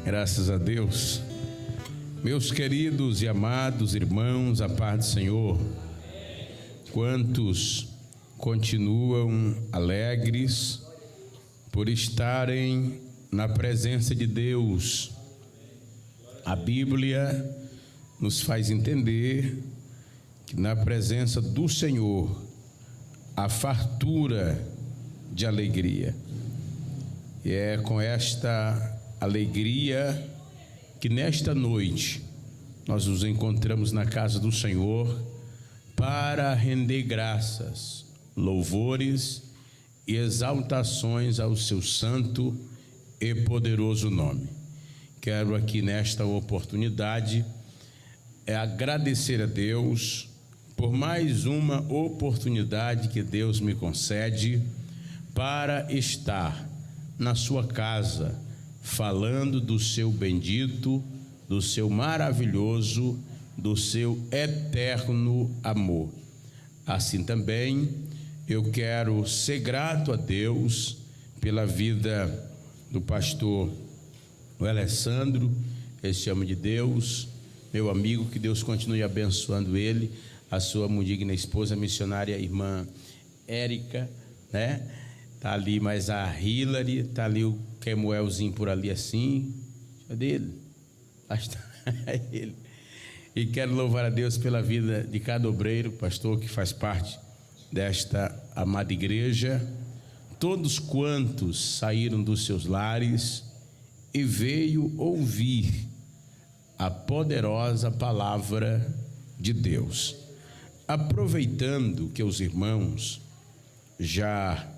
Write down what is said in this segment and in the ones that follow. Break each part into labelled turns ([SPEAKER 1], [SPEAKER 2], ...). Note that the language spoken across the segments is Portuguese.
[SPEAKER 1] Graças a Deus. Meus queridos e amados irmãos, a paz do Senhor. Quantos continuam alegres por estarem na presença de Deus? A Bíblia nos faz entender que na presença do Senhor há fartura de alegria. E é com esta alegria que nesta noite nós nos encontramos na casa do Senhor para render graças, louvores e exaltações ao seu santo e poderoso nome. Quero aqui nesta oportunidade agradecer a Deus por mais uma oportunidade que Deus me concede para estar na sua casa, falando do seu bendito, do seu maravilhoso, do seu eterno amor. Assim também eu quero ser grato a Deus pela vida do pastor Alessandro, esse homem de Deus, meu amigo, que Deus continue abençoando ele, a sua muito digna esposa, a missionária irmã Érica, né? Tá ali mais a Hilary, tá ali o Kemuelzinho por ali assim. Cadê ele? Ele. E quero louvar a Deus pela vida de cada obreiro, pastor que faz parte desta amada igreja, todos quantos saíram dos seus lares e veio ouvir a poderosa palavra de Deus. Aproveitando que os irmãos já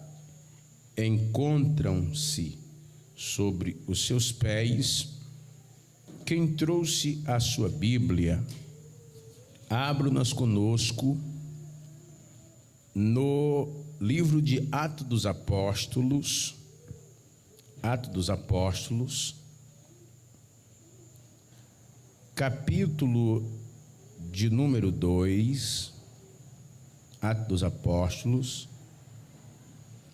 [SPEAKER 1] encontram-se sobre os seus pés, quem trouxe a sua Bíblia, abra-nos conosco no livro de Atos dos Apóstolos, capítulo de número 2, Atos dos Apóstolos,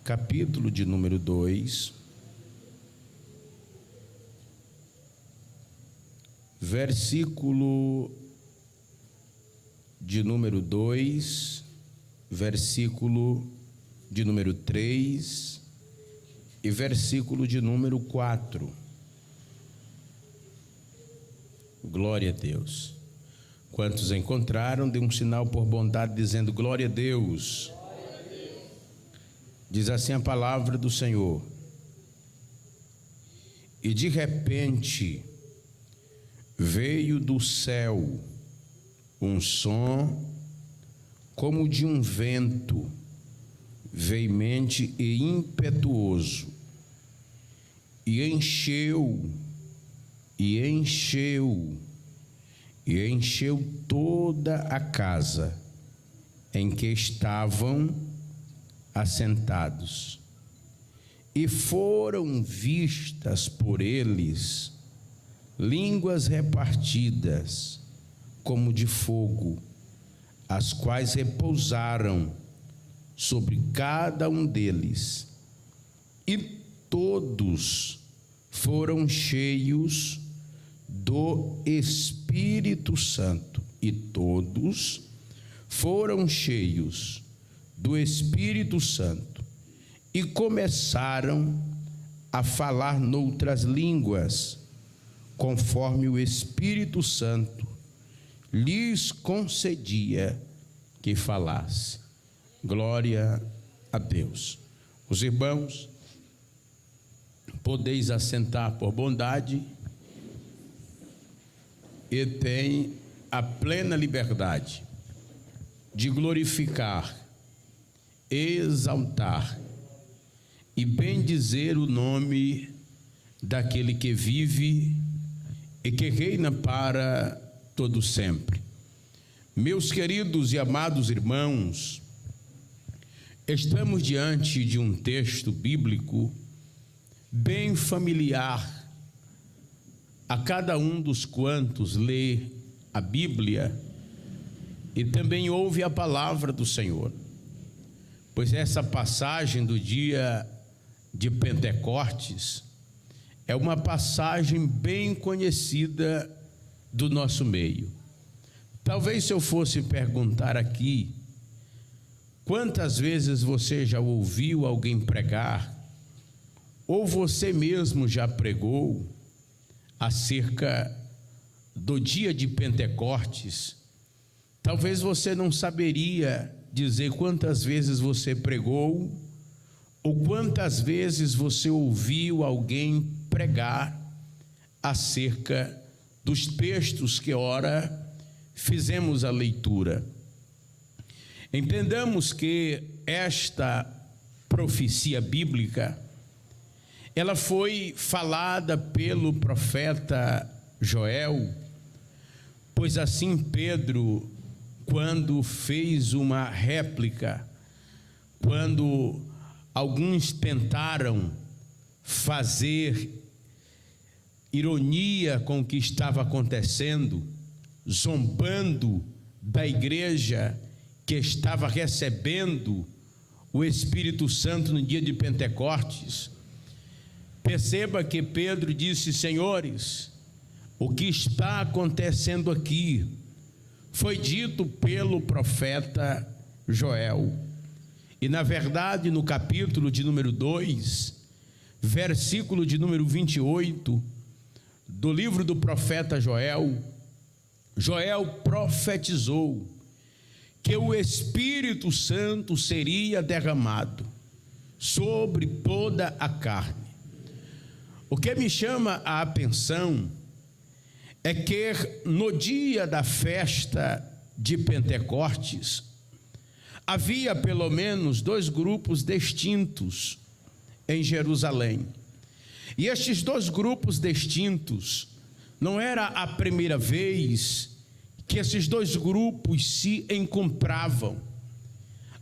[SPEAKER 1] capítulo de número 2, versículo de número 2, versículo de número 3 e versículo de número 4. Glória a Deus. Quantos encontraram, dê um sinal por bondade, dizendo glória a Deus. Diz assim a palavra do Senhor: e de repente veio do céu um som como de um vento veemente e impetuoso, e encheu toda a casa em que estavam assentados, e foram vistas por eles línguas repartidas como de fogo, as quais repousaram sobre cada um deles, e todos foram cheios do Espírito Santo, e começaram a falar noutras línguas, conforme o Espírito Santo lhes concedia que falasse. Glória a Deus. Os irmãos, podeis assentar por bondade, e tem a plena liberdade de glorificar, exaltar e bendizer o nome daquele que vive e que reina para todo sempre. Meus queridos e amados irmãos, estamos diante de um texto bíblico bem familiar a cada um dos quantos lê a Bíblia e também ouve a palavra do Senhor, pois essa passagem do dia de Pentecostes é uma passagem bem conhecida do nosso meio. Talvez se eu fosse perguntar aqui, quantas vezes você já ouviu alguém pregar, ou você mesmo já pregou acerca do dia de Pentecostes, talvez você não saberia dizer quantas vezes você pregou, ou quantas vezes você ouviu alguém pregar acerca dos textos que ora fizemos a leitura. Entendamos que esta profecia bíblica, ela foi falada pelo profeta Joel, pois assim Pedro, quando fez uma réplica, quando alguns tentaram fazer ironia com o que estava acontecendo, zombando da igreja que estava recebendo o Espírito Santo no dia de Pentecostes, perceba que Pedro disse: senhores, o que está acontecendo aqui foi dito pelo profeta Joel. E na verdade, no capítulo de número 2, versículo de número 28, do livro do profeta Joel, Joel profetizou que o Espírito Santo seria derramado sobre toda a carne. O que me chama a atenção é que no dia da festa de Pentecostes, havia pelo menos 2 grupos distintos em Jerusalém. E estes 2 grupos distintos, não era a primeira vez que esses 2 grupos se encontravam.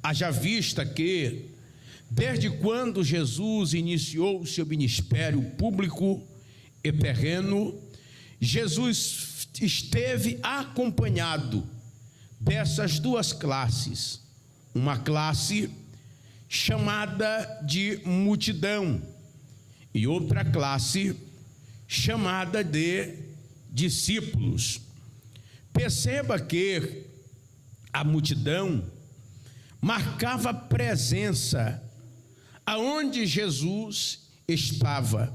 [SPEAKER 1] Haja vista que, desde quando Jesus iniciou o seu ministério público e terreno, Jesus esteve acompanhado dessas 2 classes. Uma classe chamada de multidão e outra classe chamada de discípulos. Perceba que a multidão marcava presença aonde Jesus estava.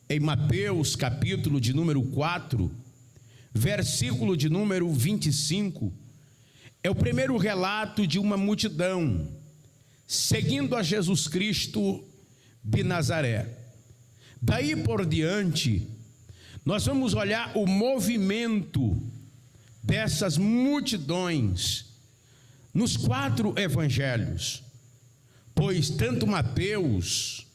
[SPEAKER 1] Em Mateus capítulo de número 4, versículo de número 25, é o primeiro relato de uma multidão seguindo a Jesus Cristo de Nazaré. Daí por diante, nós vamos olhar o movimento dessas multidões nos 4 evangelhos, pois tanto Mateus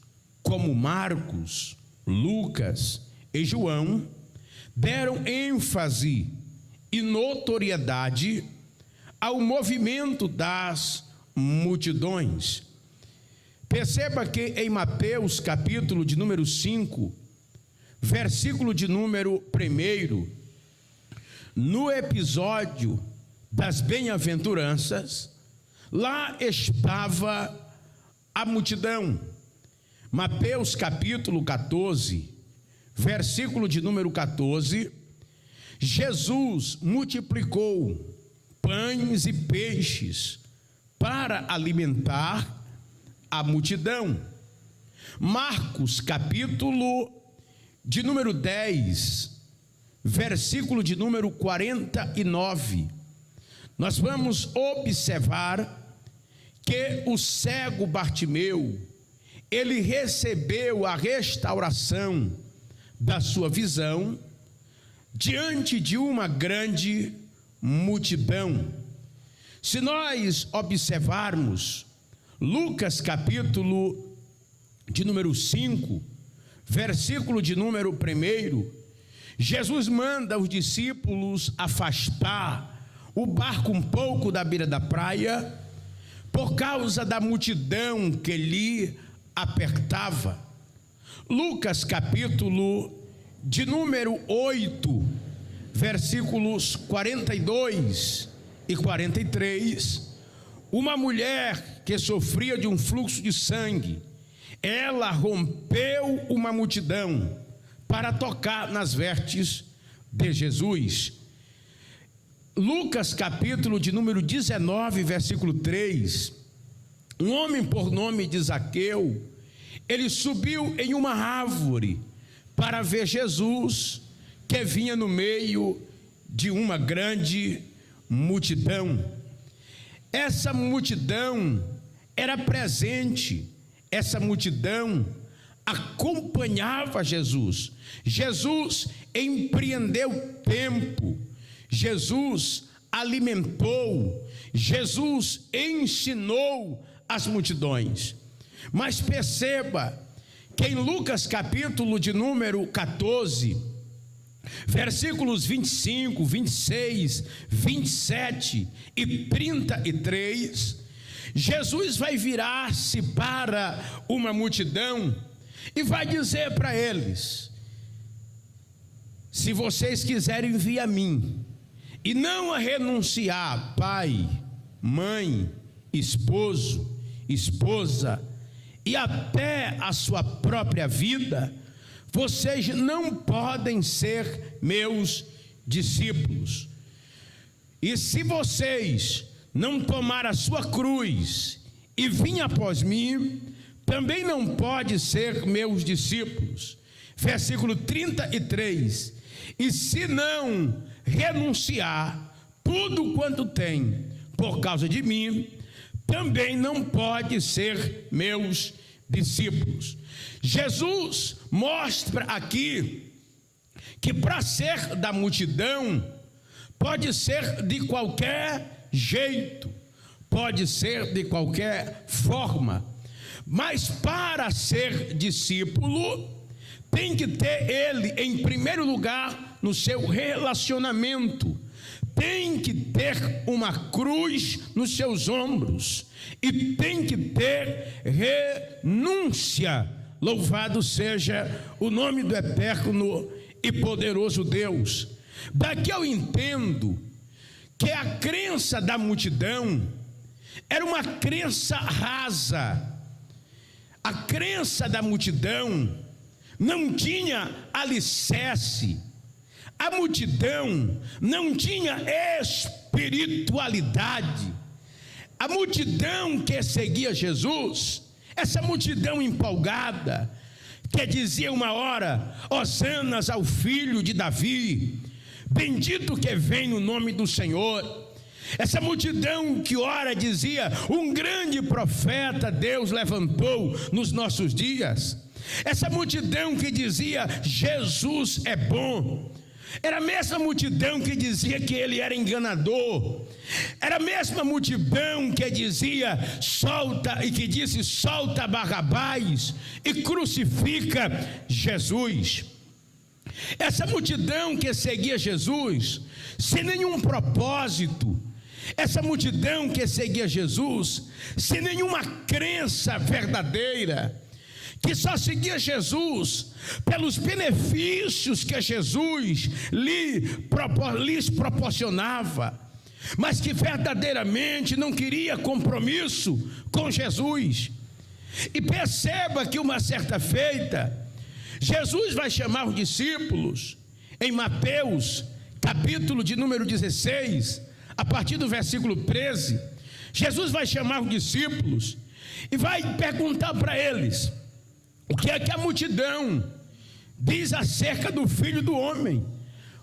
[SPEAKER 1] como Marcos, Lucas e João deram ênfase e notoriedade ao movimento das multidões. Perceba que em Mateus capítulo de número 5, versículo de número 1, no episódio das bem-aventuranças, lá estava a multidão. Mateus capítulo 14, versículo de número 14, Jesus multiplicou pães e peixes para alimentar a multidão. Marcos capítulo de número 10, versículo de número 49, nós vamos observar que o cego Bartimeu, ele recebeu a restauração da sua visão diante de uma grande multidão. Se nós observarmos Lucas capítulo de número 5, versículo de número 1, Jesus manda os discípulos afastar o barco um pouco da beira da praia, por causa da multidão que lhe apertava. Lucas capítulo de número 8, versículos 42 e 43, uma mulher que sofria de um fluxo de sangue, ela rompeu uma multidão para tocar nas vestes de Jesus. Lucas capítulo de número 19, versículo 3. Um homem por nome de Zaqueu, ele subiu em uma árvore para ver Jesus, que vinha no meio de uma grande multidão. Essa multidão era presente, essa multidão acompanhava Jesus. Jesus empreendeu tempo, Jesus alimentou, Jesus ensinou as multidões. Mas perceba que em Lucas capítulo de número 14, versículos 25, 26, 27 e 33, Jesus vai virar-se para uma multidão e vai dizer para eles: se vocês quiserem vir a mim e não a renunciar pai, mãe, esposo, esposa e até a sua própria vida, vocês não podem ser meus discípulos. E se vocês não tomar a sua cruz e vir após mim, também não pode ser meus discípulos. Versículo 33. E se não renunciar tudo quanto tem por causa de mim, também não pode ser meus discípulos. Jesus mostra aqui que para ser da multidão pode ser de qualquer jeito, pode ser de qualquer forma, mas para ser discípulo tem que ter ele em primeiro lugar no seu relacionamento, tem que ter uma cruz nos seus ombros e tem que ter renúncia. Louvado seja o nome do eterno e poderoso Deus. Daqui eu entendo que a crença da multidão era uma crença rasa. A crença da multidão não tinha alicerce. A multidão não tinha espiritualidade. A multidão que seguia Jesus, essa multidão empolgada, que dizia uma hora: hosanas ao filho de Davi, bendito que vem no nome do Senhor. Essa multidão que ora dizia: um grande profeta Deus levantou nos nossos dias. Essa multidão que dizia: Jesus é bom. Era a mesma multidão que dizia que ele era enganador. Era a mesma multidão que dizia: solta, e que disse: solta Barrabás e crucifica Jesus. Essa multidão que seguia Jesus sem nenhum propósito, essa multidão que seguia Jesus sem nenhuma crença verdadeira, que só seguia Jesus pelos benefícios que Jesus lhes proporcionava, mas que verdadeiramente não queria compromisso com Jesus. E perceba que uma certa feita, Jesus vai chamar os discípulos em Mateus capítulo de número 16, a partir do versículo 13. Jesus vai chamar os discípulos e vai perguntar para eles: o que é que a multidão diz acerca do Filho do Homem?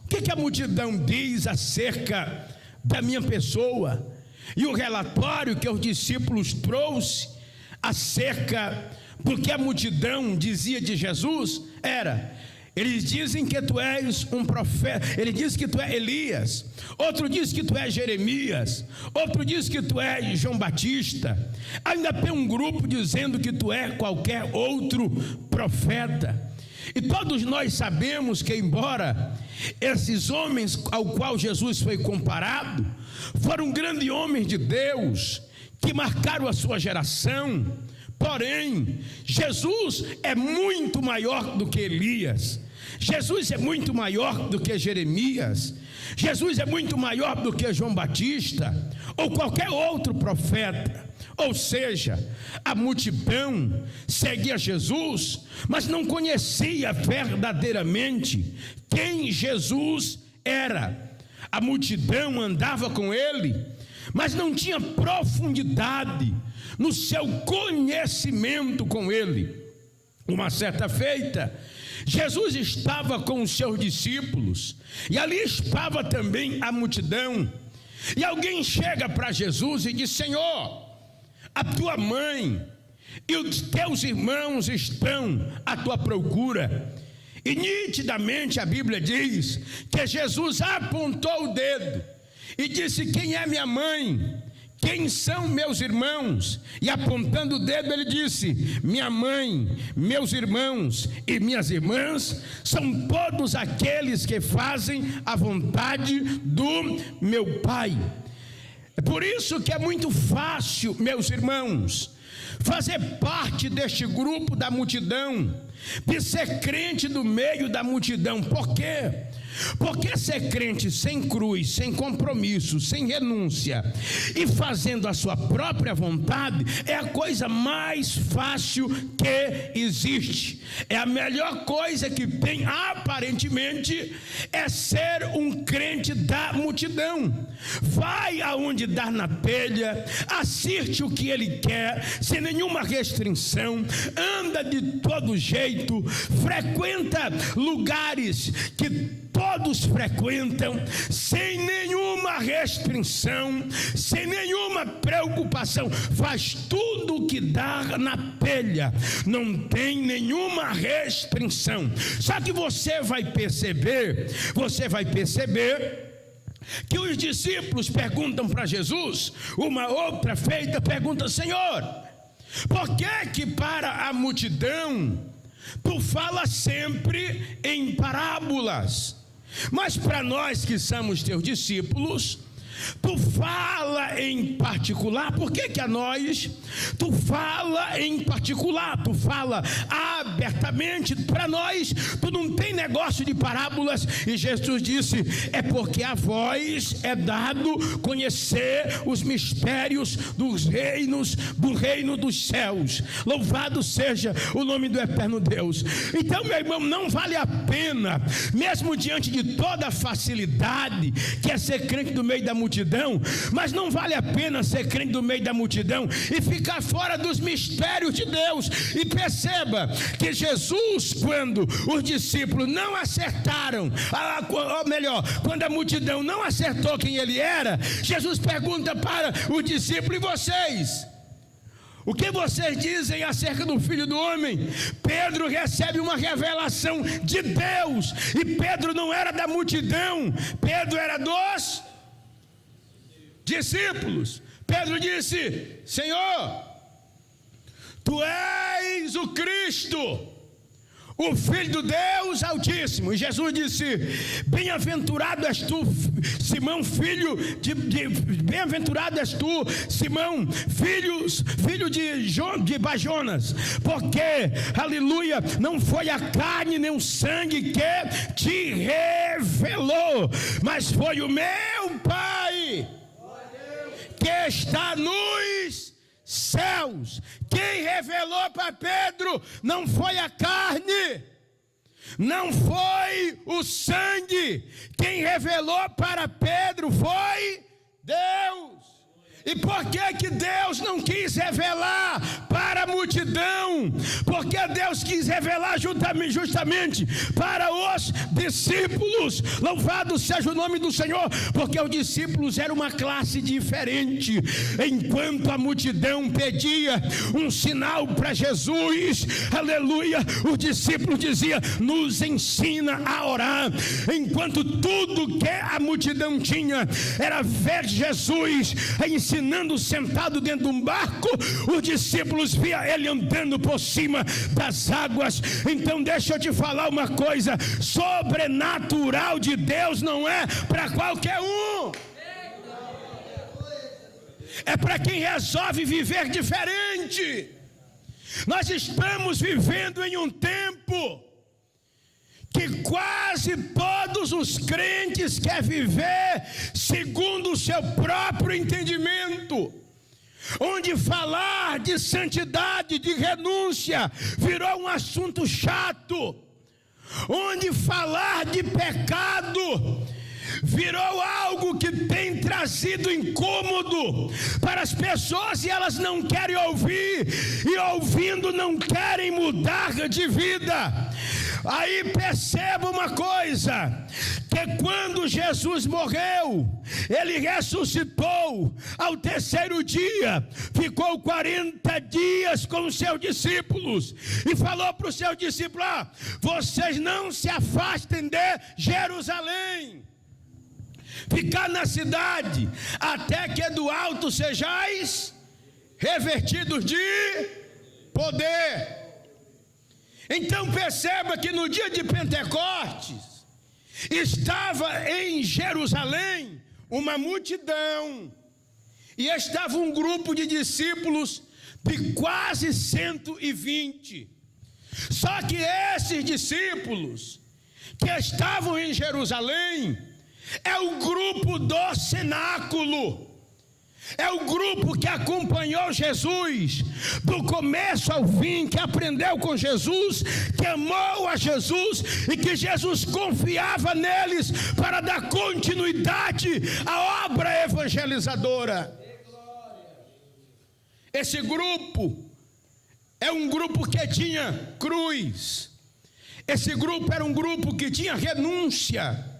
[SPEAKER 1] O que é que a multidão diz acerca da minha pessoa? E o relatório que os discípulos trouxe acerca do que a multidão dizia de Jesus era: eles dizem que tu és um profeta, ele diz que tu és Elias, outro diz que tu és Jeremias, outro diz que tu és João Batista, ainda tem um grupo dizendo que tu és qualquer outro profeta. E todos nós sabemos que, embora esses homens ao qual Jesus foi comparado foram grandes homens de Deus que marcaram a sua geração, porém Jesus é muito maior do que Elias, Jesus é muito maior do que Jeremias, Jesus é muito maior do que João Batista ou qualquer outro profeta. Ou seja, a multidão seguia Jesus, mas não conhecia verdadeiramente quem Jesus era. A multidão andava com ele, mas não tinha profundidade no seu conhecimento com ele. Uma certa feita, Jesus estava com os seus discípulos, e ali estava também a multidão. E alguém chega para Jesus e diz: Senhor, a tua mãe e os teus irmãos estão à tua procura. E nitidamente a Bíblia diz que Jesus apontou o dedo e disse: quem é minha mãe? Quem são meus irmãos? E apontando o dedo ele disse: minha mãe, meus irmãos e minhas irmãs são todos aqueles que fazem a vontade do meu Pai. É por isso que é muito fácil, meus irmãos, fazer parte deste grupo da multidão, de ser crente do meio da multidão. Por quê? Porque ser crente sem cruz, sem compromisso, sem renúncia e fazendo a sua própria vontade é a coisa mais fácil que existe. É a melhor coisa que tem, aparentemente, é ser um crente da multidão. Vai aonde dar na telha, assiste o que ele quer, sem nenhuma restrição, anda de todo jeito, frequenta lugares que todos frequentam, sem nenhuma restrição, sem nenhuma preocupação, faz tudo o que dá na telha, não tem nenhuma restrição. Só que você vai perceber que os discípulos perguntam para Jesus, uma outra feita pergunta: Senhor, por que para a multidão tu fala sempre em parábolas, mas para nós que somos teus discípulos, tu fala em particular? Por que a nós tu fala em particular? Tu fala abertamente. Para nós tu não tem negócio de parábolas. E Jesus disse: é porque a vós é dado conhecer os mistérios dos reinos, do reino dos céus. Louvado seja o nome do eterno Deus. Então, meu irmão, não vale a pena, mesmo diante de toda a facilidade que é ser crente do meio da multidão, mas não vale a pena ser crente do meio da multidão e ficar fora dos mistérios de Deus. E perceba que Jesus, quando os discípulos não acertaram, ou melhor, quando a multidão não acertou quem ele era, Jesus pergunta para os discípulos: e vocês? O que vocês dizem acerca do Filho do Homem? Pedro recebe uma revelação de Deus, e Pedro não era da multidão, Pedro era dos discípulos. Pedro disse: Senhor, tu és o Cristo, o Filho do Deus Altíssimo. E Jesus disse: bem-aventurado és tu, Simão, bem-aventurado és tu, Simão, filho de Bajonas, porque, aleluia, não foi a carne nem o sangue que te revelou, mas foi o meu Pai que está nos céus. Quem revelou para Pedro não foi a carne, não foi o sangue. Quem revelou para Pedro foi Deus. E por que Deus não quis revelar para a multidão? Porque Deus quis revelar justamente para os discípulos. Louvado seja o nome do Senhor, porque os discípulos eram uma classe diferente. Enquanto a multidão pedia um sinal para Jesus, aleluia, os discípulos diziam: nos ensina a orar. Enquanto tudo que a multidão tinha era ver Jesus ensinando sentado dentro de um barco, os discípulos viam ele andando por cima das águas. Então deixa eu te falar uma coisa: sobrenatural de Deus não é para qualquer um, é para quem resolve viver diferente. Nós estamos vivendo em um tempo que quase todos os crentes querem viver segundo o seu próprio entendimento. onde falar de santidade, de renúncia, virou um assunto chato, onde falar de pecado virou algo que tem trazido incômodo para as pessoas e elas não querem ouvir, e ouvindo não querem mudar de vida. Aí perceba uma coisa, que quando Jesus morreu, ele ressuscitou ao terceiro dia, ficou 40 dias com os seus discípulos e falou para os seus discípulos: vocês não se afastem de Jerusalém, ficar na cidade, até que do alto sejais revertidos de poder. Então perceba que no dia de Pentecostes, estava em Jerusalém uma multidão, e estava um grupo de discípulos de quase 120. Só que esses discípulos que estavam em Jerusalém é o grupo do cenáculo, é o grupo que acompanhou Jesus do começo ao fim, que aprendeu com Jesus, que amou a Jesus e que Jesus confiava neles para dar continuidade à obra evangelizadora. Esse grupo é um grupo que tinha cruz, esse grupo era um grupo que tinha renúncia.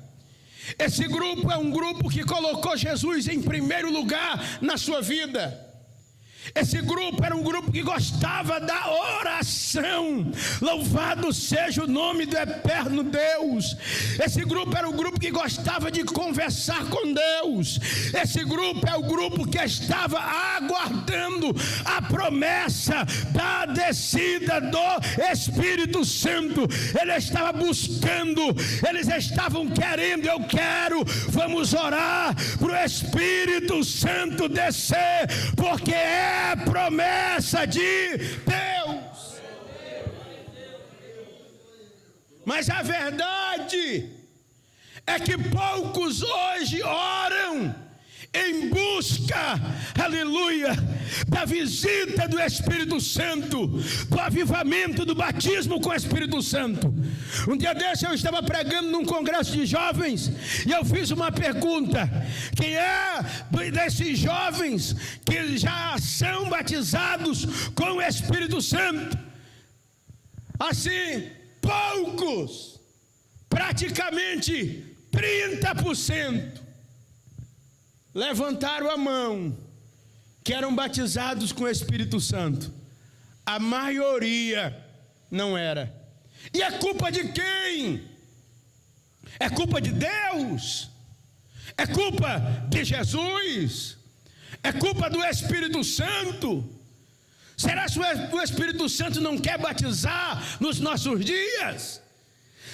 [SPEAKER 1] Esse grupo é um grupo que colocou Jesus em primeiro lugar na sua vida. Esse grupo era um grupo que gostava da oração. Louvado seja o nome do eterno Deus. Esse grupo era um grupo que gostava de conversar com Deus. Esse grupo é o grupo que estava aguardando a promessa da descida do Espírito Santo. Ele estava buscando, eles estavam querendo. Eu quero, vamos orar para o Espírito Santo descer, porque é promessa de Deus. Mas a verdade é que poucos hoje oram em busca, aleluia, da visita do Espírito Santo, do avivamento, do batismo com o Espírito Santo. Um dia desse eu estava pregando num congresso de jovens e eu fiz uma pergunta: quem é desses jovens que já são batizados com o Espírito Santo? Assim, poucos, praticamente 30%, levantaram a mão que eram batizados com o Espírito Santo. A maioria não era. E é culpa de quem? É culpa de Deus? É culpa de Jesus? É culpa do Espírito Santo? Será que o Espírito Santo não quer batizar nos nossos dias?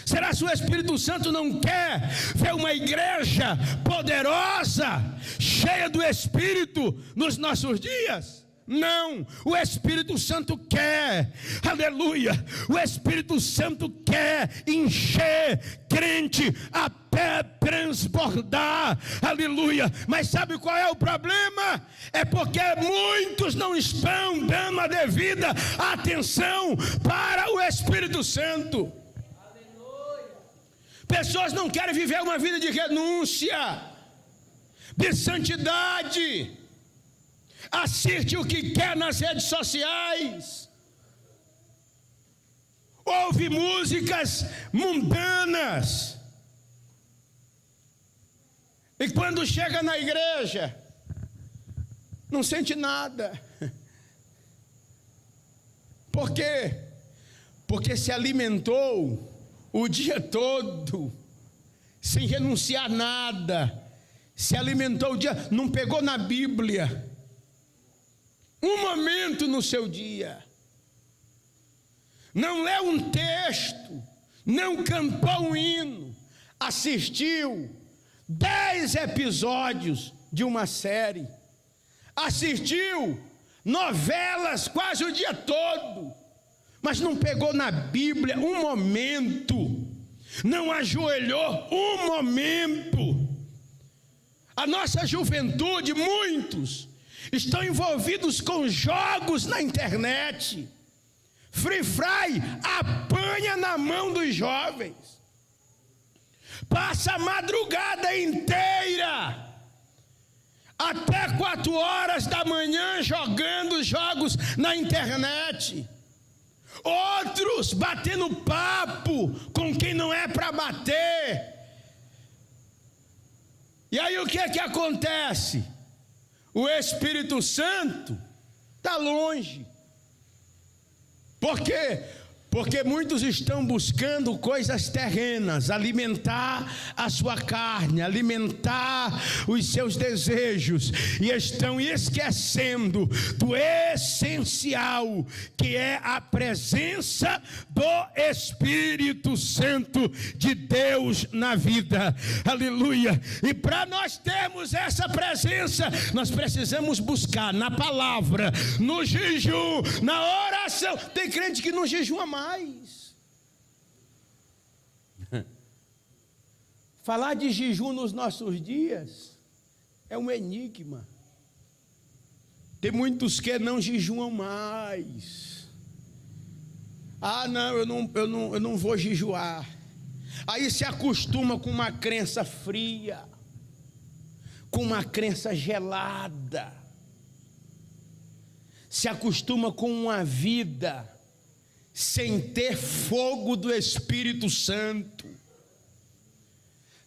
[SPEAKER 1] Será que o Espírito Santo não quer ver uma igreja poderosa, cheia do Espírito nos nossos dias? Não, o Espírito Santo quer, aleluia, o Espírito Santo quer encher crente até transbordar, aleluia. Mas sabe qual é o problema? É porque muitos não estão dando a devida atenção para o Espírito Santo. Pessoas não querem viver uma vida de renúncia, de santidade. Assiste o que quer nas redes sociais, ouve músicas mundanas, e quando chega na igreja não sente nada. Por quê? Porque se alimentou o dia todo sem renunciar nada, se alimentou o dia, não pegou na Bíblia um momento no seu dia, não leu um texto, não cantou um hino, assistiu 10 episódios de uma série, assistiu novelas quase o dia todo, mas não pegou na Bíblia um momento, não ajoelhou um momento. A nossa juventude, muitos estão envolvidos com jogos na internet. Free Fire apanha na mão dos jovens. Passa a madrugada inteira, até 4 horas da manhã, jogando jogos na internet. Outros batendo papo com quem não é para bater. E aí o que é que acontece? O Espírito Santo está longe. Por quê? Porque muitos estão buscando coisas terrenas, alimentar a sua carne, alimentar os seus desejos, e estão esquecendo do essencial, que é a presença do Espírito Santo de Deus na vida. Aleluia! E para nós termos essa presença, nós precisamos buscar na palavra, no jejum, na oração. Tem crente que não jejua mais. Falar de jejum nos nossos dias é um enigma. Tem muitos que não jejuam mais. Não, eu não vou jejuar. Aí se acostuma com uma crença fria, com uma crença gelada. Se acostuma com uma vida sem ter fogo do Espírito Santo.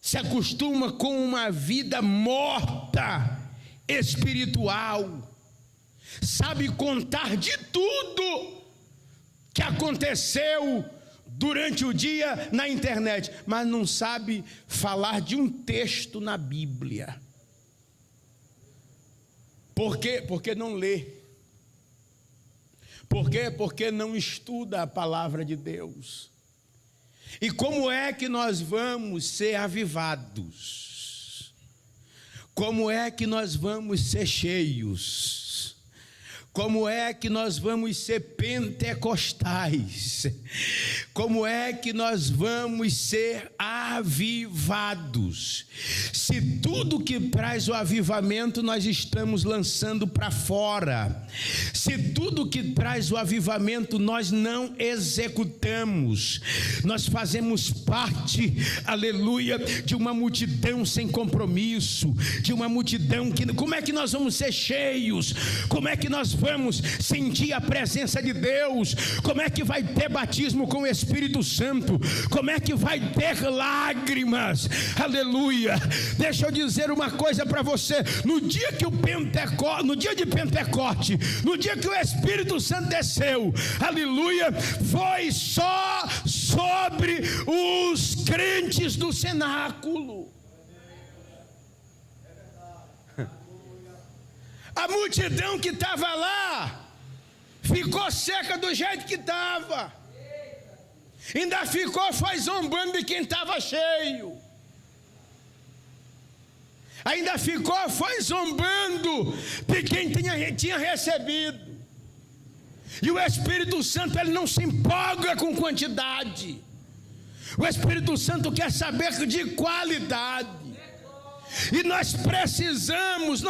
[SPEAKER 1] Se acostuma com uma vida morta, espiritual. Sabe contar de tudo que aconteceu durante o dia na internet, mas não sabe falar de um texto na Bíblia. Por quê? Porque não lê. Por quê? Porque não estuda a palavra de Deus. E como é que nós vamos ser avivados? Como é que nós vamos ser cheios? Como é que nós vamos ser pentecostais? Como é que nós vamos ser avivados? Se tudo que traz o avivamento nós estamos lançando para fora, se tudo que traz o avivamento nós não executamos, nós fazemos parte, aleluia, de uma multidão sem compromisso, de uma multidão que... Como é que nós vamos ser cheios? Como é que nós vamos sentir a presença de Deus? Como é que vai ter batismo com o Espírito Santo? Como é que vai ter lágrimas? Aleluia! Deixa eu dizer uma coisa para você: no dia que no dia de Pentecoste, no dia que o Espírito Santo desceu, aleluia, foi só sobre os crentes do cenáculo. A multidão que estava lá ficou seca do jeito que estava. Ainda foi zombando de quem estava cheio. Ainda foi zombando de quem tinha recebido. E o Espírito Santo, ele não se empolga com quantidade. O Espírito Santo quer saber de qualidade. E nós precisamos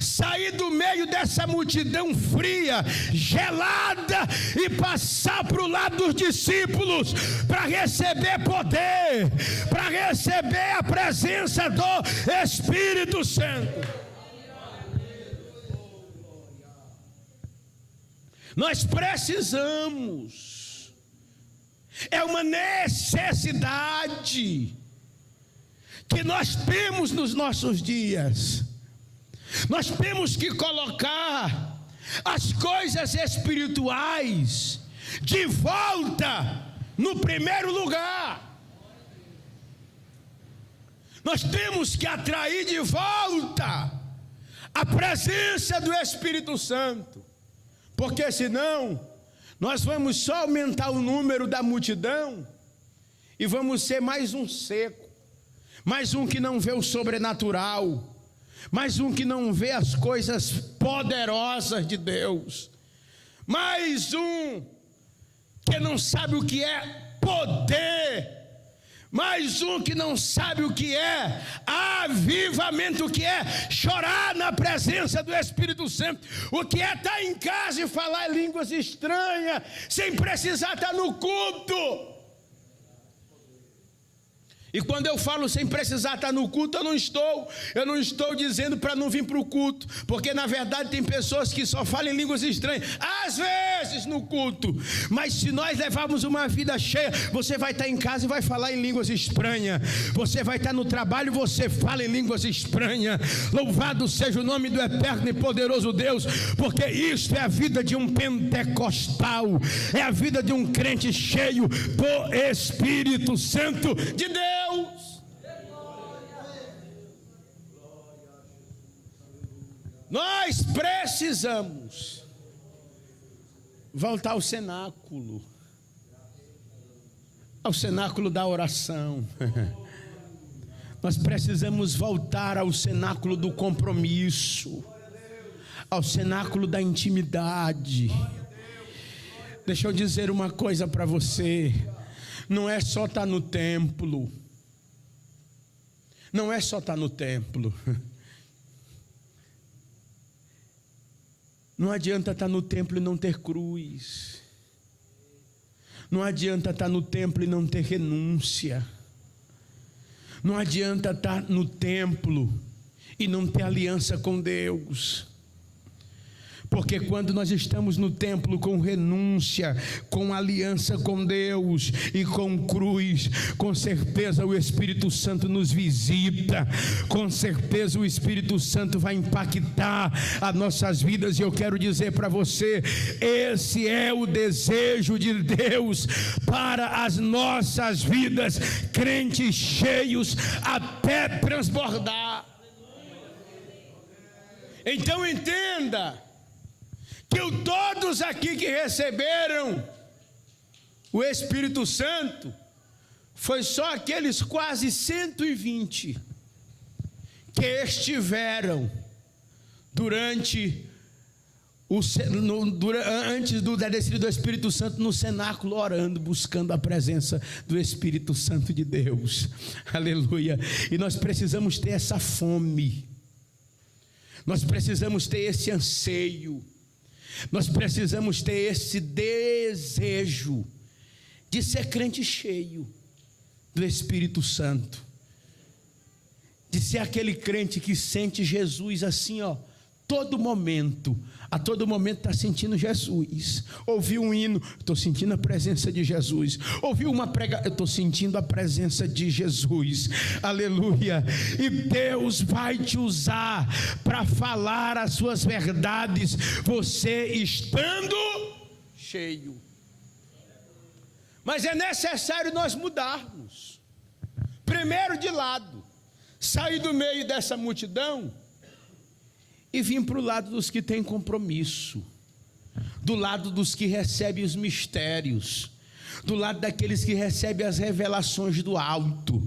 [SPEAKER 1] sair do meio dessa multidão fria, gelada, e passar para o lado dos discípulos, para receber poder, para receber a presença do Espírito Santo. Nós precisamos, é uma necessidade que nós temos nos nossos dias. Nós temos que colocar as coisas espirituais de volta no primeiro lugar. Nós temos que atrair de volta a presença do Espírito Santo, porque senão nós vamos só aumentar o número da multidão e vamos ser mais um seco, mais um que não vê o sobrenatural, mais um que não vê as coisas poderosas de Deus, mais um que não sabe o que é poder, mais um que não sabe o que é avivamento, o que é chorar na presença do Espírito Santo, o que é estar em casa e falar línguas estranhas, sem precisar estar no culto. E quando eu falo sem precisar estar no culto, eu não estou dizendo para não vir para o culto, porque na verdade tem pessoas que só falam em línguas estranhas, às vezes no culto, mas se nós levarmos uma vida cheia, você vai estar em casa e vai falar em línguas estranhas, você vai estar no trabalho e você fala em línguas estranhas. Louvado seja o nome do eterno e poderoso Deus, porque isto é a vida de um pentecostal, é a vida de um crente cheio do Espírito Santo de Deus. Nós precisamos voltar ao cenáculo da oração. Nós precisamos voltar ao cenáculo do compromisso, ao cenáculo da intimidade. Deixa eu dizer uma coisa para você: não é só estar no templo. Não é só estar no templo. Não adianta estar no templo e não ter cruz. Não adianta estar no templo e não ter renúncia. Não adianta estar no templo e não ter aliança com Deus. Porque quando nós estamos no templo com renúncia, com aliança com Deus e com cruz, com certeza o Espírito Santo nos visita, com certeza o Espírito Santo vai impactar as nossas vidas. E eu quero dizer para você, esse é o desejo de Deus para as nossas vidas, crentes cheios até transbordar. Então entenda que todos aqui que receberam o Espírito Santo, foi só aqueles quase 120 que estiveram antes da descida do Espírito Santo no cenáculo, orando, buscando a presença do Espírito Santo de Deus. Aleluia. E nós precisamos ter essa fome, nós precisamos ter esse anseio, nós precisamos ter esse desejo de ser crente cheio do Espírito Santo, de ser aquele crente que sente Jesus assim, ó, todo momento, a todo momento está sentindo Jesus. Ouviu um hino, estou sentindo a presença de Jesus. Ouviu uma pregação, eu estou sentindo a presença de Jesus. Aleluia. E Deus vai te usar para falar as suas verdades, você estando cheio. Mas é necessário nós mudarmos. Primeiro de lado, sair do meio dessa multidão e vim para o lado dos que têm compromisso, do lado dos que recebem os mistérios, do lado daqueles que recebem as revelações do alto.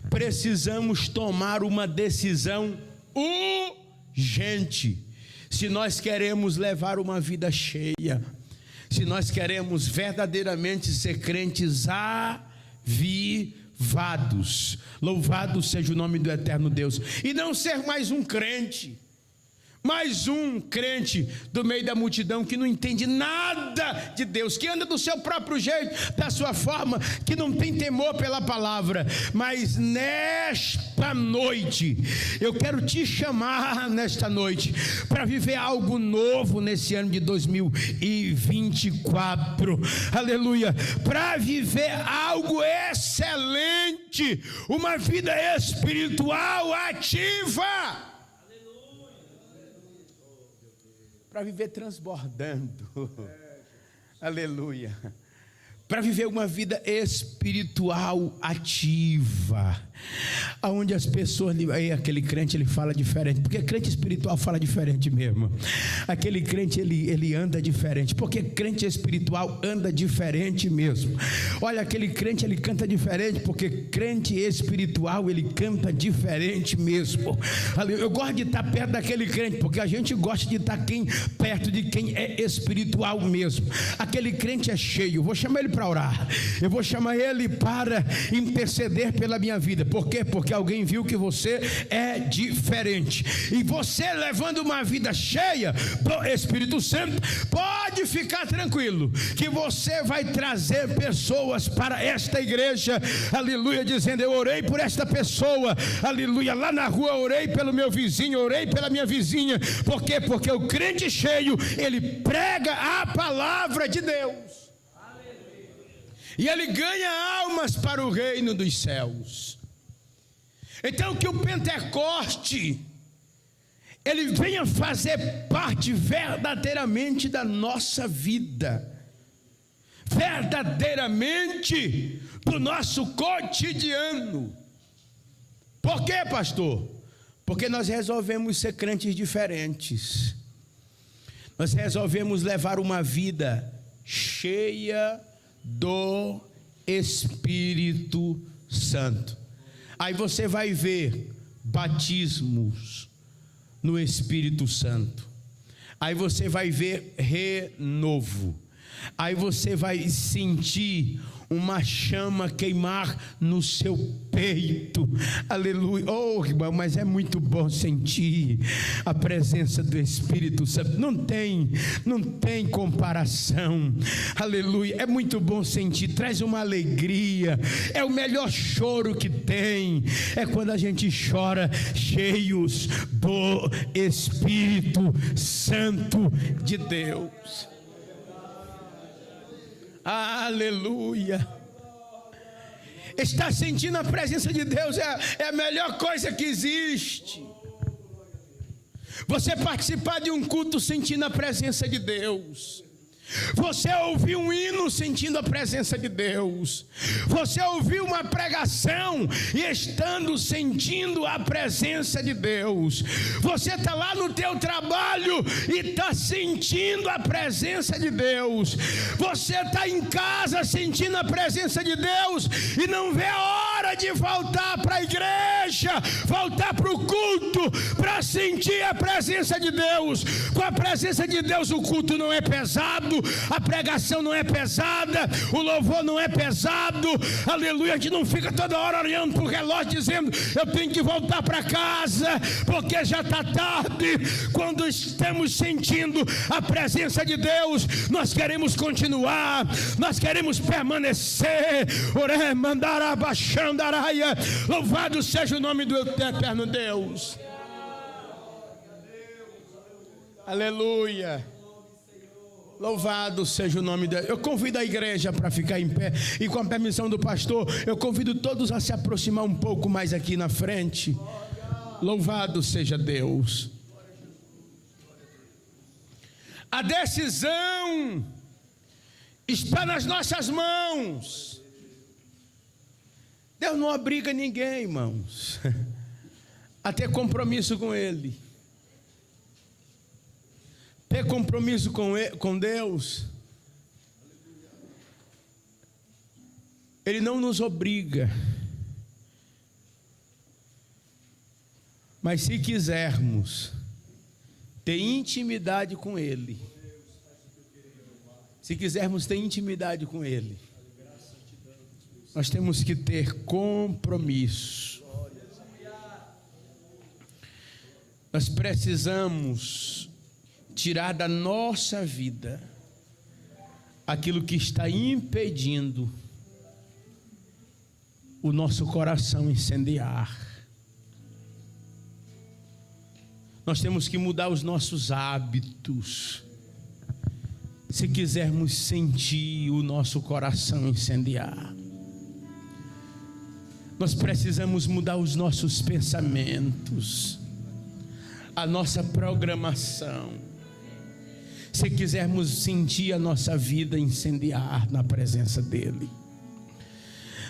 [SPEAKER 1] Precisamos tomar uma decisão urgente, se nós queremos levar uma vida cheia, se nós queremos verdadeiramente ser crentes avivados. Louvado seja o nome do eterno Deus. E não ser mais um crente do meio da multidão que não entende nada de Deus, que anda do seu próprio jeito, da sua forma, que não tem temor pela palavra. Mas nesta noite, eu quero te chamar nesta noite para viver algo novo nesse ano de 2024, aleluia, para viver algo excelente, uma vida espiritual ativa, para viver transbordando, aleluia, para viver uma vida espiritual ativa, aonde as pessoas, aquele crente ele fala diferente, porque crente espiritual fala diferente mesmo, aquele crente ele anda diferente, porque crente espiritual anda diferente mesmo. Olha, aquele crente ele canta diferente, porque crente espiritual ele canta diferente mesmo. Eu gosto de estar perto daquele crente, porque a gente gosta de estar perto de quem é espiritual mesmo. Aquele crente é cheio, vou chamar ele para para orar. Eu vou chamar ele para interceder pela minha vida. Por quê? Porque alguém viu que você é diferente. E você, levando uma vida cheia do Espírito Santo, pode ficar tranquilo que você vai trazer pessoas para esta igreja, aleluia, dizendo: eu orei por esta pessoa, aleluia, lá na rua orei pelo meu vizinho, orei pela minha vizinha. Por quê? Porque o crente cheio, ele prega a palavra de Deus, e ele ganha almas para o reino dos céus. Então que o Pentecoste ele venha fazer parte verdadeiramente da nossa vida, verdadeiramente do nosso cotidiano. Por quê, pastor? Porque nós resolvemos ser crentes diferentes. Nós resolvemos levar uma vida cheia do Espírito Santo. Aí você vai ver batismos no Espírito Santo. Aí você vai ver renovo. Aí você vai sentir uma chama queimar no seu peito, aleluia. Oh, irmão, mas é muito bom sentir a presença do Espírito Santo. Não tem comparação, aleluia. É muito bom sentir, traz uma alegria. É o melhor choro que tem, é quando a gente chora cheios do Espírito Santo de Deus. Aleluia. Estar sentindo a presença de Deus é a melhor coisa que existe. Você participar de um culto sentindo a presença de Deus, você ouvir um hino sentindo a presença de Deus, você ouvir uma pregação e estando sentindo a presença de Deus, você está lá no teu trabalho e está sentindo a presença de Deus, você está em casa sentindo a presença de Deus e não vê a hora de voltar para a igreja, voltar para o culto, para sentir a presença de Deus. Com a presença de Deus o culto não é pesado, a pregação não é pesada, o louvor não é pesado, aleluia. A gente não fica toda hora olhando para o relógio dizendo: eu tenho que voltar para casa porque já está tarde. Quando estamos sentindo a presença de Deus, nós queremos continuar, nós queremos permanecer. Louvado seja o nome do eterno Deus. Aleluia. Louvado seja o nome de Deus. Eu convido a igreja para ficar em pé, e com a permissão do pastor, eu convido todos a se aproximar um pouco mais aqui na frente. Louvado seja Deus. A decisão está nas nossas mãos. Deus não obriga ninguém, irmãos, a ter compromisso com Ele. Ter compromisso com Deus, Ele não nos obriga. Mas se quisermos ter intimidade com Ele, se quisermos ter intimidade com Ele, nós temos que ter compromisso. Nós precisamos tirar da nossa vida aquilo que está impedindo o nosso coração incendiar. Nós temos que mudar os nossos hábitos se quisermos sentir o nosso coração incendiar. Nós precisamos mudar os nossos pensamentos, a nossa programação, se quisermos sentir a nossa vida incendiar na presença dEle.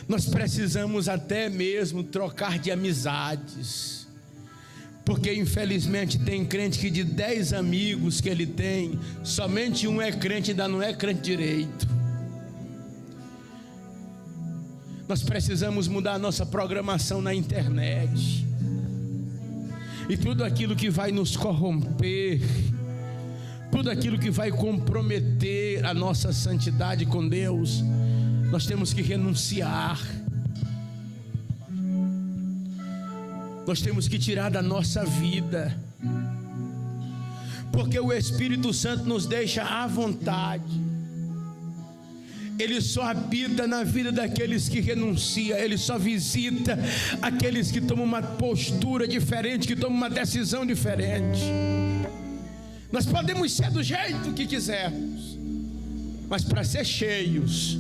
[SPEAKER 1] Nós precisamos até mesmo trocar de amizades, porque infelizmente tem crente que de 10 amigos que ele tem, somente um é crente, ainda não é crente direito. Nós precisamos mudar a nossa programação na internet, e tudo aquilo que vai nos corromper, tudo aquilo que vai comprometer a nossa santidade com Deus, nós temos que renunciar. Nós temos que tirar da nossa vida, porque o Espírito Santo nos deixa à vontade. Ele só habita na vida daqueles que renunciam. Ele só visita aqueles que tomam uma postura diferente, que tomam uma decisão diferente. Nós podemos ser do jeito que quisermos, mas para ser cheios,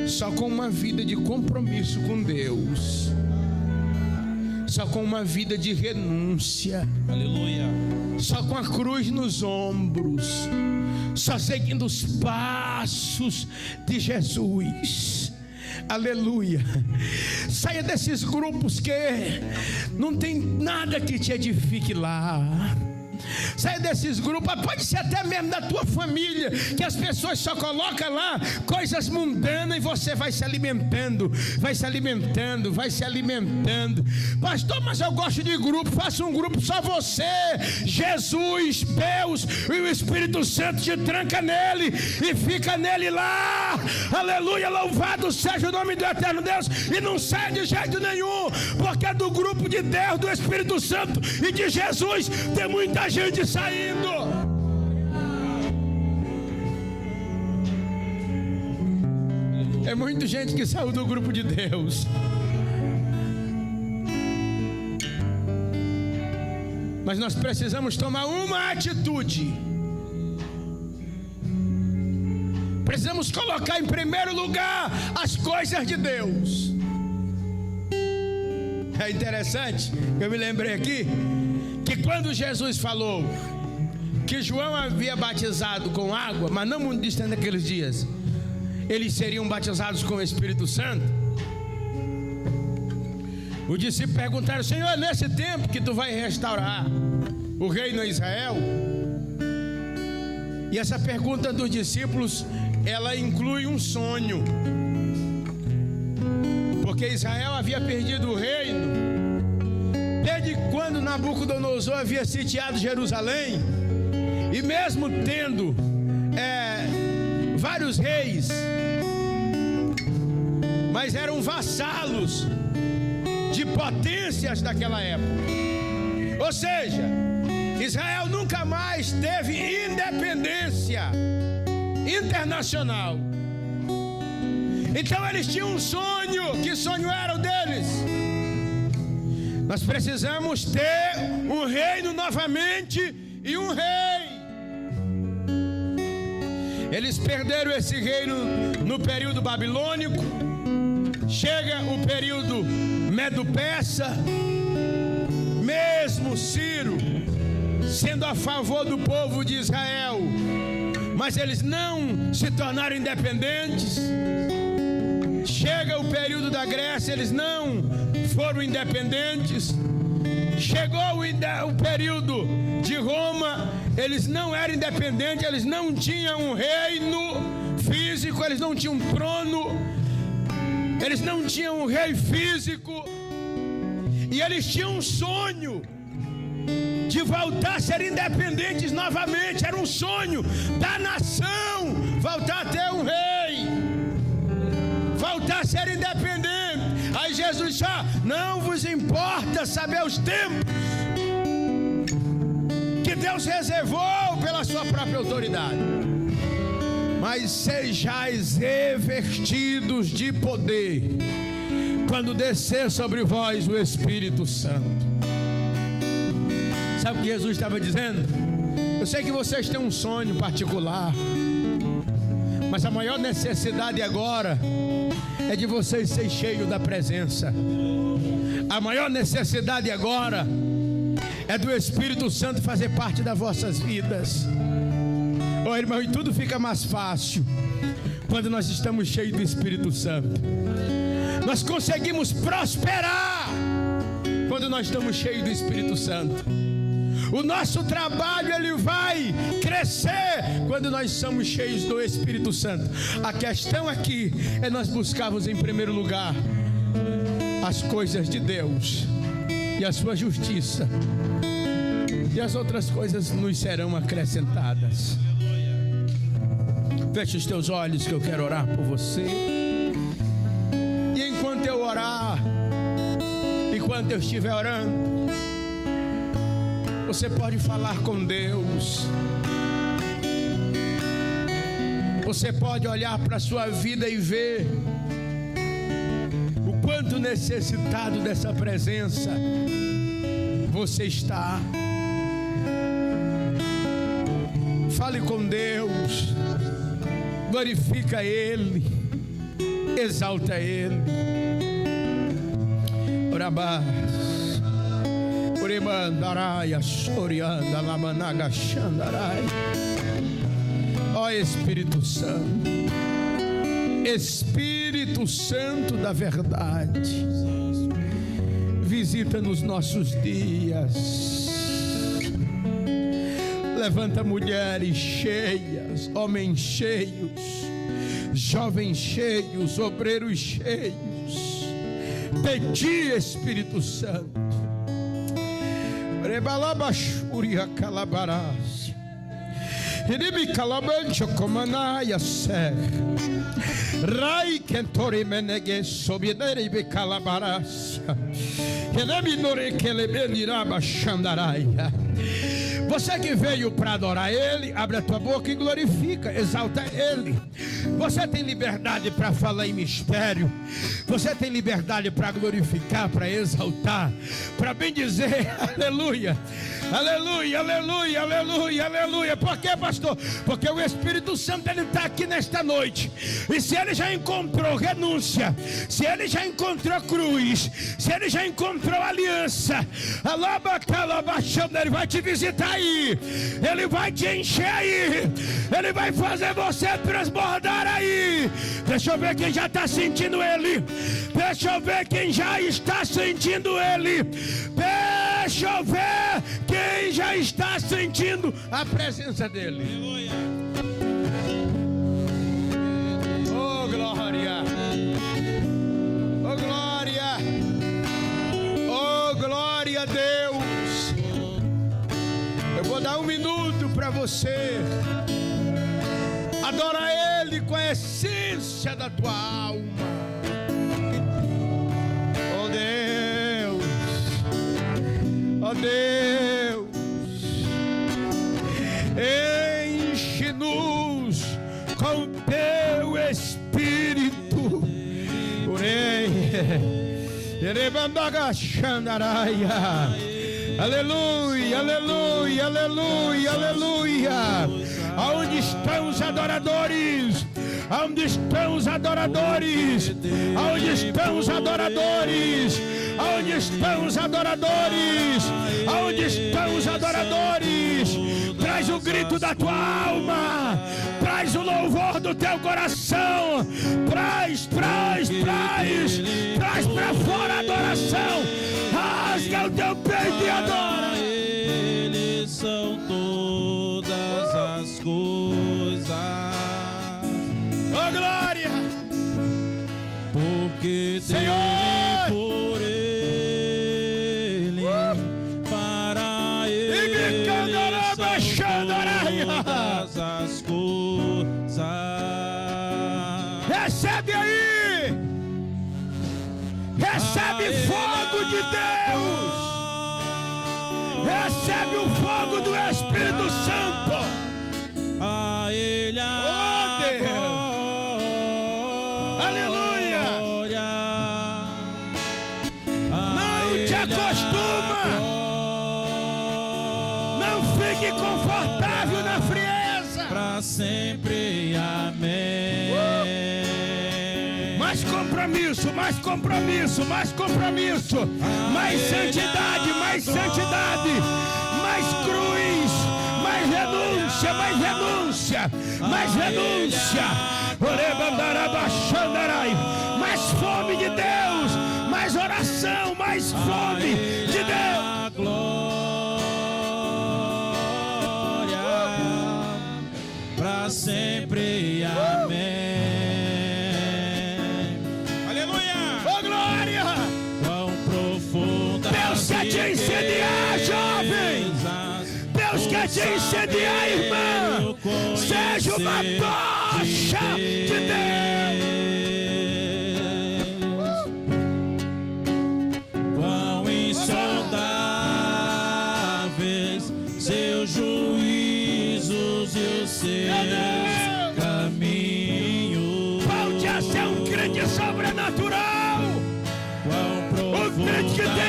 [SPEAKER 1] só com uma vida de compromisso com Deus, só com uma vida de renúncia, aleluia, só com a cruz nos ombros, só seguindo os passos de Jesus, aleluia. Saia desses grupos que não tem nada que te edifique lá. Saia desses grupos, pode ser até mesmo da tua família, que as pessoas só colocam lá coisas mundanas e você vai se alimentando, vai se alimentando, vai se alimentando. Pastor, mas eu gosto de grupo. Faça um grupo só você, Jesus, Deus e o Espírito Santo te tranca nele e fica nele lá, aleluia, louvado seja o nome do eterno Deus, e não sai de jeito nenhum, porque do grupo de Deus, do Espírito Santo e de Jesus tem muita gente saindo. É muita gente que saiu do grupo de Deus. Mas nós precisamos tomar uma atitude. Precisamos colocar em primeiro lugar as coisas de Deus. É interessante, eu me lembrei aqui que quando Jesus falou que João havia batizado com água, mas não muito distante daqueles dias, eles seriam batizados com o Espírito Santo. Os discípulos perguntaram: Senhor, nesse tempo que tu vai restaurar o reino a Israel? E essa pergunta dos discípulos, ela inclui um sonho, porque Israel havia perdido o reino desde quando Nabucodonosor havia sitiado Jerusalém, e mesmo tendo vários reis, mas eram vassalos de potências daquela época. Ou seja, Israel nunca mais teve independência internacional. Então eles tinham um sonho. Que sonho era o deles? Nós precisamos ter um reino novamente e um rei. Eles perderam esse reino no período babilônico. Chega o período Medo-Persa. Mesmo Ciro sendo a favor do povo de Israel, mas eles não se tornaram independentes. Chega o período da Grécia, eles não foram independentes. Chegou o período de Roma, eles não eram independentes, eles não tinham um reino físico, eles não tinham um trono, eles não tinham um rei físico, e eles tinham um sonho de voltar a ser independentes novamente. Era um sonho da nação voltar a ter um rei, voltar a ser independente. Aí Jesus disse: não vos importa saber os tempos que Deus reservou pela sua própria autoridade, mas sejais revestidos de poder quando descer sobre vós o Espírito Santo. Sabe o que Jesus estava dizendo? Eu sei que vocês têm um sonho particular, mas a maior necessidade agora é de vocês serem cheios da presença. A maior necessidade agora é do Espírito Santo fazer parte das vossas vidas. Oh, irmão, e tudo fica mais fácil quando nós estamos cheios do Espírito Santo. Nós conseguimos prosperar quando nós estamos cheios do Espírito Santo. O nosso trabalho, ele vai crescer quando nós somos cheios do Espírito Santo. A questão aqui é nós buscarmos em primeiro lugar as coisas de Deus e a sua justiça, e as outras coisas nos serão acrescentadas. Feche os teus olhos que eu quero orar por você. enquanto eu orar, enquanto eu estiver orando, você pode falar com Deus. Você pode olhar para a sua vida e ver o quanto necessitado dessa presença você está. Fale com Deus, glorifica Ele, exalta Ele. Orabás, Urimandarai, Sorianda, Lamanaga, Xandarai. Ó Espírito Santo, Espírito Santo da verdade, visita nos nossos dias. Levanta mulheres cheias, homens cheios, jovens cheios, obreiros cheios. Pedi, Espírito Santo. Rebalabashuria calabarás. Iribi calabancho comanaia ser. Rai kentori menege sobinere be calabarás. Iribi nore kelebeniraba xandaraia. Você que veio para adorar Ele, abre a tua boca e glorifica, exalta Ele. Você tem liberdade para falar em mistério. Você tem liberdade para glorificar, para exaltar, para bendizer. Aleluia, aleluia, aleluia, aleluia, aleluia. Por quê, pastor? Porque o Espírito Santo ele está aqui nesta noite. E se ele já encontrou renúncia, se ele já encontrou cruz, se ele já encontrou aliança, ele vai te visitar aí. Ele vai te encher aí. Ele vai fazer você transbordar aí. Deixa eu ver quem já está sentindo Ele. Deixa eu ver quem já está sentindo Ele. Deixa eu ver quem já está sentindo a presença dEle. Oh glória, oh glória, oh glória a Deus. Eu vou dar um minuto para você. Adora Ele com a essência da tua alma. Oh Deus, oh Deus, enche-nos com teu Espírito. Aleluia, aleluia, aleluia, aleluia. Aonde estão os adoradores? Aonde estão os adoradores? Aonde estão os adoradores? Aonde estão os adoradores? Aonde estão os adoradores? Traz o grito da tua alma. Traz o louvor do teu coração. Traz para fora a adoração. Rasga o teu peito e adora.
[SPEAKER 2] Eles são todas as coisas.
[SPEAKER 1] Oh glória!
[SPEAKER 2] Porque
[SPEAKER 1] Senhor,
[SPEAKER 2] por Ele, para Ele são todas as coisas.
[SPEAKER 1] Recebe aí! Recebe fogo de Deus! Recebe o fogo do Espírito Santo!
[SPEAKER 2] A Ele
[SPEAKER 1] Oh Deus! Aleluia! Não te acostuma! Não fique confortável na frieza!
[SPEAKER 2] Para sempre, amém.
[SPEAKER 1] Mais compromisso, mais compromisso, mais compromisso, mais santidade, mais santidade, mais cruz, mais renúncia, mais renúncia, mais renúncia. Mais fome de Deus, mais oração, mais fome de Deus.
[SPEAKER 2] Glória para sempre, amém.
[SPEAKER 1] Deus quer te incendiar, jovem. Deus quer te incendiar, irmã. Seja uma tocha de Deus.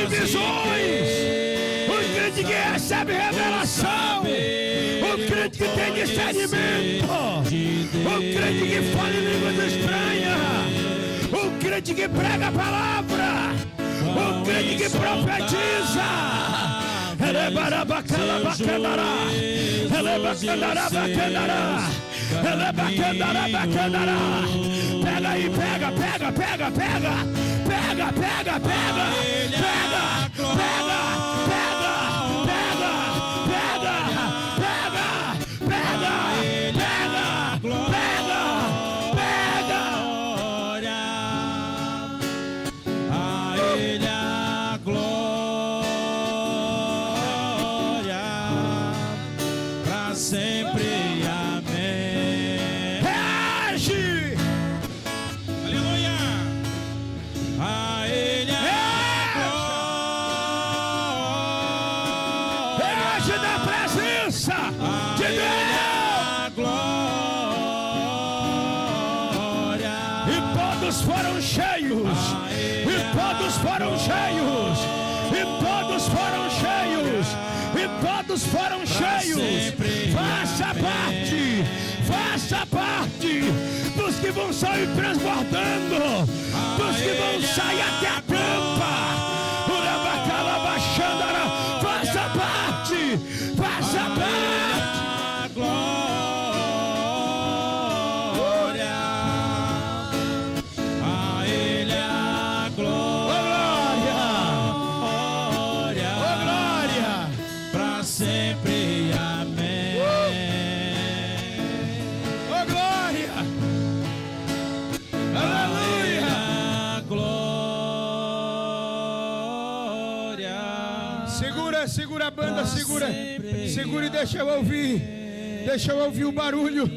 [SPEAKER 1] tem visões, o crente que recebe revelação, o crente que tem discernimento, o crente que fala em línguas estranhas, o crente que prega a palavra, o crente que profetiza. Pega aí, pega, pega, pega, pega, pega, pega, pega, pega, pega, pega, foram cheios, e todos foram cheios, e todos foram cheios, e todos foram cheios. Faça parte dos que vão sair transbordando, dos que vão sair até a tampa. Faça parte, faça parte. Segura a banda, segura e deixa eu ouvir o barulho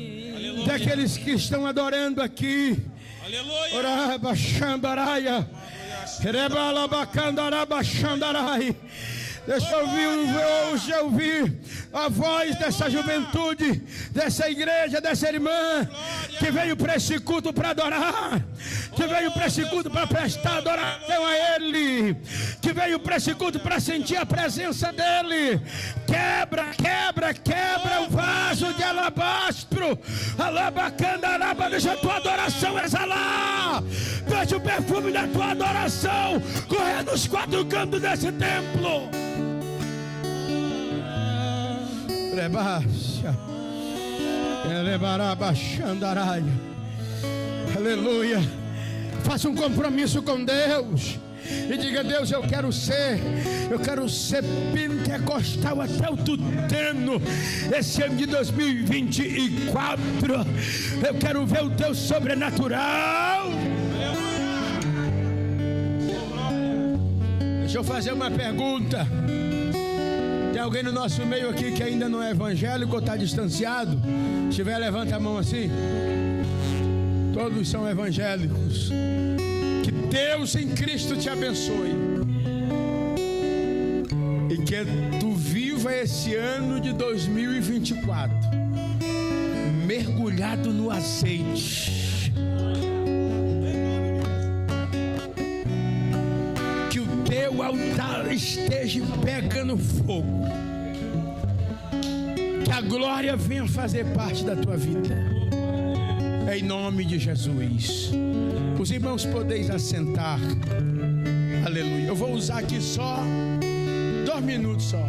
[SPEAKER 1] daqueles que estão adorando aqui. Aleluia. Deixa eu ouvir a voz dessa juventude, dessa igreja, dessa irmã que veio para esse culto para adorar, que veio para esse culto para prestar adoração a Ele, que veio para esse culto para sentir a presença dEle. Quebra o vaso de alabastro, alabacandaraba, deixa a tua adoração exalar, deixa o perfume da tua adoração correr nos quatro cantos desse templo. Aleluia. Faça um compromisso com Deus e diga: Deus, eu quero ser pentecostal até o tutano esse ano de 2024. Eu quero ver o teu sobrenatural. Deixa eu fazer uma pergunta. Tem alguém no nosso meio aqui que ainda não é evangélico ou está distanciado? Se tiver, levanta a mão assim. Todos são evangélicos. Que Deus em Cristo te abençoe. E que tu viva esse ano de 2024 mergulhado no azeite. Que o teu altar esteja pegando fogo. Que a glória venha fazer parte da tua vida. Em nome de Jesus. Os irmãos podeis assentar. Aleluia. Eu vou usar aqui só 2 minutos só.